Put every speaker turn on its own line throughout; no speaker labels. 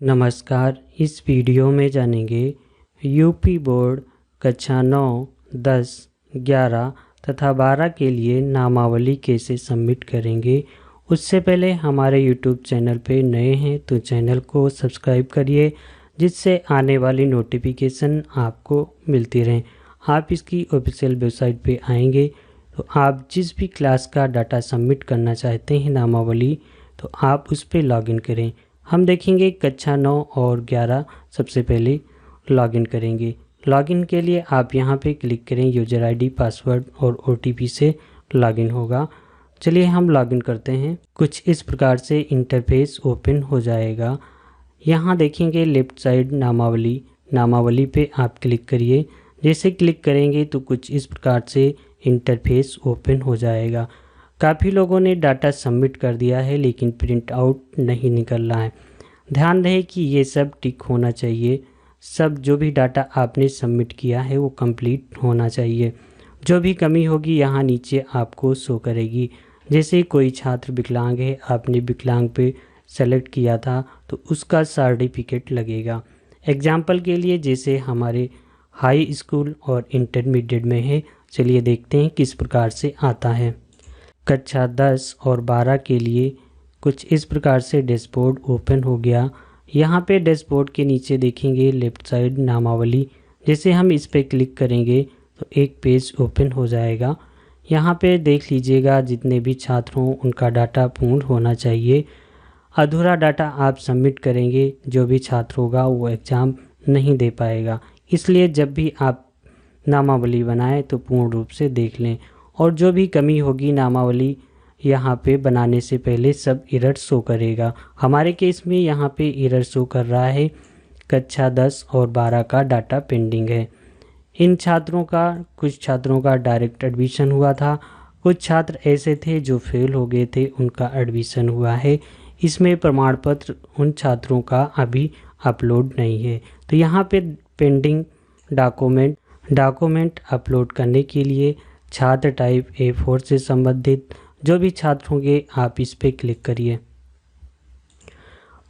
नमस्कार। इस वीडियो में जानेंगे यूपी बोर्ड कक्षा 9, 10, 11 तथा 12 के लिए नामावली कैसे सबमिट करेंगे। उससे पहले हमारे यूट्यूब चैनल पे नए हैं तो चैनल को सब्सक्राइब करिए, जिससे आने वाली नोटिफिकेशन आपको मिलती रहें। आप इसकी ऑफिशियल वेबसाइट पे आएंगे तो आप जिस भी क्लास का डाटा सबमिट करना चाहते हैं नामावली, तो आप उस पर लॉगिन करें। हम देखेंगे कक्षा 9 और 11 सबसे पहले लॉगिन करेंगे। लॉगिन के लिए आप यहां पे क्लिक करें, यूज़र आईडी, पासवर्ड और ओटीपी से लॉगिन होगा। चलिए हम लॉगिन करते हैं। कुछ इस प्रकार से इंटरफेस ओपन हो जाएगा। यहां देखेंगे लेफ़्ट साइड नामावली पे आप क्लिक करिए। जैसे क्लिक करेंगे तो कुछ इस प्रकार से इंटरफेस ओपन हो जाएगा। काफ़ी लोगों ने डाटा सबमिट कर दिया है लेकिन प्रिंट आउट नहीं निकल रहा है। ध्यान रहे कि ये सब टिक होना चाहिए। सब जो भी डाटा आपने सबमिट किया है वो कंप्लीट होना चाहिए। जो भी कमी होगी यहाँ नीचे आपको शो करेगी। जैसे कोई छात्र विकलांग है, आपने विकलांग पे सेलेक्ट किया था तो उसका सर्टिफिकेट लगेगा। एग्जाम्पल के लिए जैसे हमारे हाई स्कूल और इंटरमीडिएट में है। चलिए देखते हैं किस प्रकार से आता है। कक्षा 10 और 12 के लिए कुछ इस प्रकार से डैशबोर्ड ओपन हो गया। यहाँ पे डैशबोर्ड के नीचे देखेंगे लेफ़्ट साइड नामावली। जैसे हम इस पे क्लिक करेंगे तो एक पेज ओपन हो जाएगा। यहाँ पे देख लीजिएगा जितने भी छात्र हों उनका डाटा पूर्ण होना चाहिए। अधूरा डाटा आप सबमिट करेंगे, जो भी छात्र होगा वो एग्ज़ाम नहीं दे पाएगा। इसलिए जब भी आप नामावली बनाएं तो पूर्ण रूप से देख लें। और जो भी कमी होगी नामावली यहाँ पे बनाने से पहले सब एरर शो करेगा। हमारे केस में यहाँ पे एरर शो कर रहा है कक्षा 10 और 12 का डाटा पेंडिंग है। इन छात्रों का, कुछ छात्रों का डायरेक्ट एडमिशन हुआ था, कुछ छात्र ऐसे थे जो फेल हो गए थे, उनका एडमिशन हुआ है। इसमें प्रमाण पत्र उन छात्रों का अभी अपलोड नहीं है। तो यहाँ पे पेंडिंग डॉक्यूमेंट अपलोड करने के लिए छात्र टाइप A4 से संबंधित जो भी छात्र होंगे आप इस पे क्लिक करिए।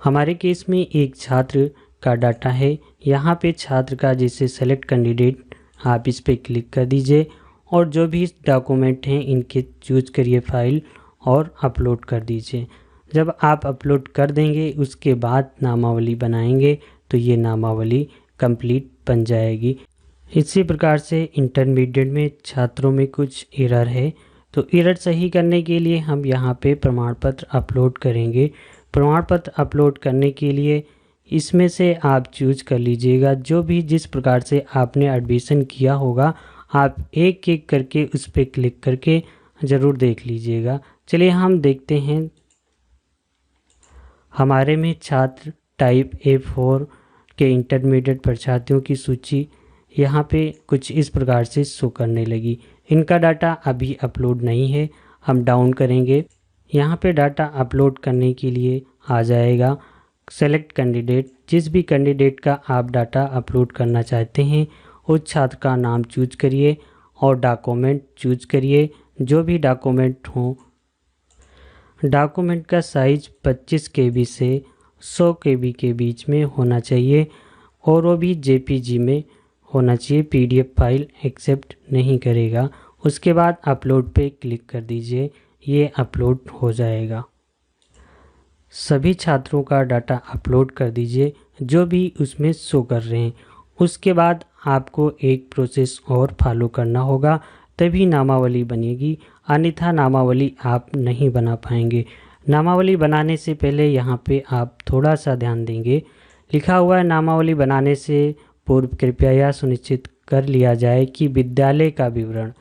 हमारे केस में एक छात्र का डाटा है। यहाँ पे छात्र का जैसे सेलेक्ट कैंडिडेट आप इस पे क्लिक कर दीजिए और जो भी डॉक्यूमेंट हैं इनके चूज करिए फाइल और अपलोड कर दीजिए। जब आप अपलोड कर देंगे उसके बाद नामावली बनाएंगे तो ये नामावली कंप्लीट बन जाएगी। इसी प्रकार से इंटरमीडिएट में छात्रों में कुछ एरर है, तो एरर सही करने के लिए हम यहाँ पे प्रमाण पत्र अपलोड करेंगे। प्रमाण पत्र अपलोड करने के लिए इसमें से आप चूज कर लीजिएगा जो भी जिस प्रकार से आपने एडमिशन किया होगा। आप एक एक करके उस पर क्लिक करके ज़रूर देख लीजिएगा। चलिए हम देखते हैं। हमारे में छात्र टाइप A4 के इंटरमीडिएट परीक्षार्थियों की सूची यहाँ पे कुछ इस प्रकार से शो करने लगी। इनका डाटा अभी अपलोड नहीं है। हम डाउन करेंगे, यहाँ पे डाटा अपलोड करने के लिए आ जाएगा सेलेक्ट कैंडिडेट। जिस भी कैंडिडेट का आप डाटा अपलोड करना चाहते हैं उस छात्र का नाम चूज करिए और डॉक्यूमेंट चूज करिए। जो भी डॉक्यूमेंट हो, डॉक्यूमेंट का साइज 25 KB से 100 KB के बीच में होना चाहिए और वो भी JPG में होना चाहिए। PDF फाइल एक्सेप्ट नहीं करेगा। उसके बाद अपलोड पे क्लिक कर दीजिए, ये अपलोड हो जाएगा। सभी छात्रों का डाटा अपलोड कर दीजिए जो भी उसमें शो कर रहे हैं। उसके बाद आपको एक प्रोसेस और फॉलो करना होगा, तभी नामावली बनेगी, अन्यथा नामावली आप नहीं बना पाएंगे। नामावली बनाने से पहले यहाँ पे आप थोड़ा सा ध्यान देंगे। लिखा हुआ है नामावली बनाने से पूर्व कृपया यह सुनिश्चित कर लिया जाए कि विद्यालय का विवरण,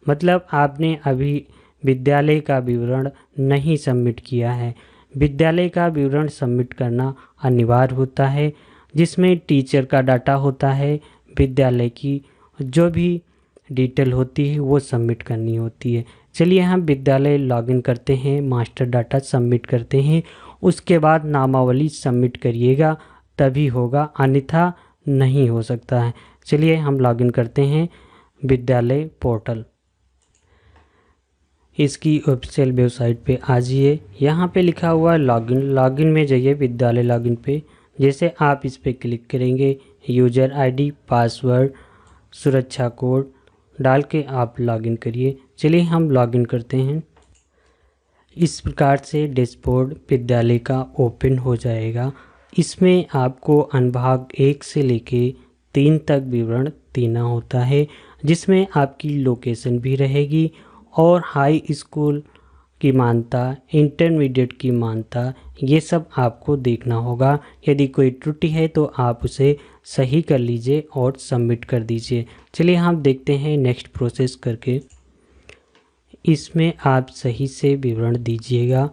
मतलब आपने अभी विद्यालय का विवरण नहीं सबमिट किया है। विद्यालय का विवरण सबमिट करना अनिवार्य होता है, जिसमें टीचर का डाटा होता है, विद्यालय की जो भी डिटेल होती है वो सबमिट करनी होती है। चलिए हम विद्यालय लॉगिन करते हैं, मास्टर डाटा सबमिट करते हैं, उसके बाद नामावली सबमिट करिएगा तभी होगा, अन्यथा नहीं हो सकता है। चलिए हम लॉगिन करते हैं विद्यालय पोर्टल। इसकी ऑफिशियल वेबसाइट पे आ जाइए। यहाँ पे लिखा हुआ है लॉगिन में जाइए, विद्यालय लॉगिन पे जैसे आप इस पर क्लिक करेंगे, यूज़र आईडी, पासवर्ड, सुरक्षा कोड डाल के आप लॉगिन करिए। चलिए हम लॉगिन करते हैं। इस प्रकार से डैशबोर्ड विद्यालय का ओपन हो जाएगा। इसमें आपको अनुभाग 1 से लेके 3 तक विवरण देना होता है, जिसमें आपकी लोकेशन भी रहेगी और हाई स्कूल की मान्यता, इंटरमीडिएट की मान्यता, ये सब आपको देखना होगा। यदि कोई त्रुटि है तो आप उसे सही कर लीजिए और सबमिट कर दीजिए। चलिए हम देखते हैं नेक्स्ट प्रोसेस करके। इसमें आप सही से विवरण दीजिएगा।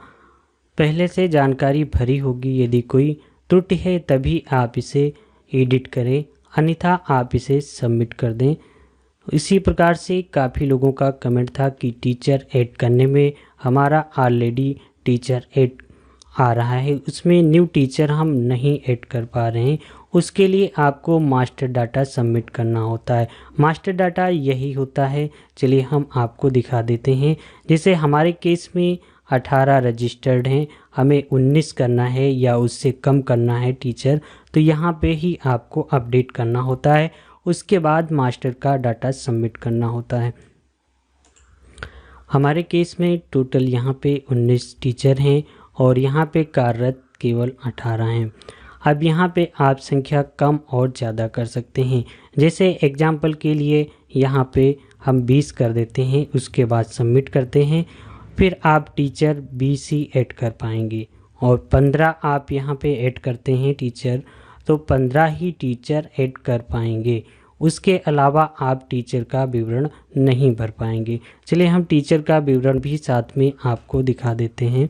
पहले से जानकारी भरी होगी। यदि कोई त्रुटि है तभी आप इसे एडिट करें, अन्यथा आप इसे सबमिट कर दें। इसी प्रकार से काफ़ी लोगों का कमेंट था कि टीचर ऐड करने में हमारा ऑलरेडी टीचर ऐड आ रहा है, उसमें न्यू टीचर हम नहीं ऐड कर पा रहे हैं। उसके लिए आपको मास्टर डाटा सबमिट करना होता है। मास्टर डाटा यही होता है। चलिए हम आपको दिखा देते हैं। जैसे हमारे केस में 18 रजिस्टर्ड हैं, हमें 19 करना है या उससे कम करना है टीचर, तो यहाँ पे ही आपको अपडेट करना होता है। उसके बाद मास्टर का डाटा सबमिट करना होता है। हमारे केस में टोटल यहाँ पे 19 टीचर हैं और यहाँ पे कार्यरत केवल 18 हैं। अब यहाँ पे आप संख्या कम और ज़्यादा कर सकते हैं। जैसे एग्जाम्पल के लिए यहाँ पे हम 20 कर देते हैं, उसके बाद सबमिट करते हैं। फिर आप टीचर 20 ही ऐड कर पाएंगे और 15 आप यहाँ पे ऐड करते हैं टीचर, तो 15 ही टीचर ऐड कर पाएंगे। उसके अलावा आप टीचर का विवरण नहीं भर पाएंगे। चलिए हम टीचर का विवरण भी साथ में आपको दिखा देते हैं।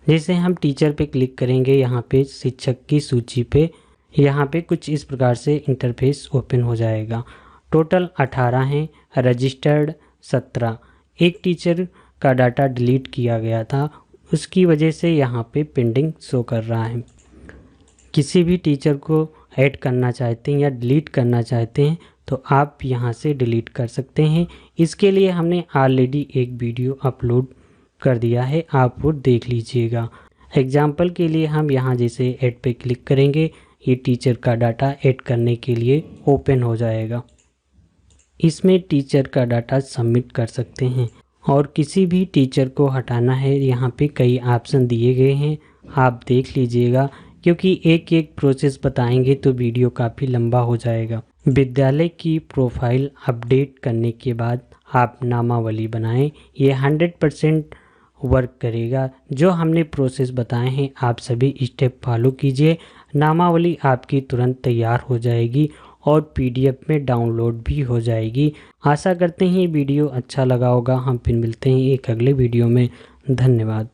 जैसे हम टीचर पे क्लिक करेंगे, यहाँ पे शिक्षक की सूची पे, यहाँ पे कुछ इस प्रकार से इंटरफेस ओपन हो जाएगा। टोटल 18 हैं, रजिस्टर्ड 17। एक टीचर का डाटा डिलीट किया गया था, उसकी वजह से यहाँ पे पेंडिंग शो कर रहा है। किसी भी टीचर को ऐड करना चाहते हैं या डिलीट करना चाहते हैं तो आप यहाँ से डिलीट कर सकते हैं। इसके लिए हमने ऑलरेडी एक वीडियो अपलोड कर दिया है, आप वो देख लीजिएगा। एग्जाम्पल के लिए हम यहाँ जैसे ऐड पे क्लिक करेंगे, ये टीचर का डाटा ऐड करने के लिए ओपन हो जाएगा। इसमें टीचर का डाटा सबमिट कर सकते हैं और किसी भी टीचर को हटाना है, यहाँ पे कई ऑप्शन दिए गए हैं, आप देख लीजिएगा। क्योंकि एक एक प्रोसेस बताएंगे तो वीडियो काफ़ी लंबा हो जाएगा। विद्यालय की प्रोफाइल अपडेट करने के बाद आप नामावली बनाएं, ये 100% वर्क करेगा। जो हमने प्रोसेस बताए हैं आप सभी स्टेप फॉलो कीजिए, नामावली आपकी तुरंत तैयार हो जाएगी और PDF में डाउनलोड भी हो जाएगी। आशा करते हैं वीडियो अच्छा लगा होगा। हम फिर मिलते हैं एक अगले वीडियो में। धन्यवाद।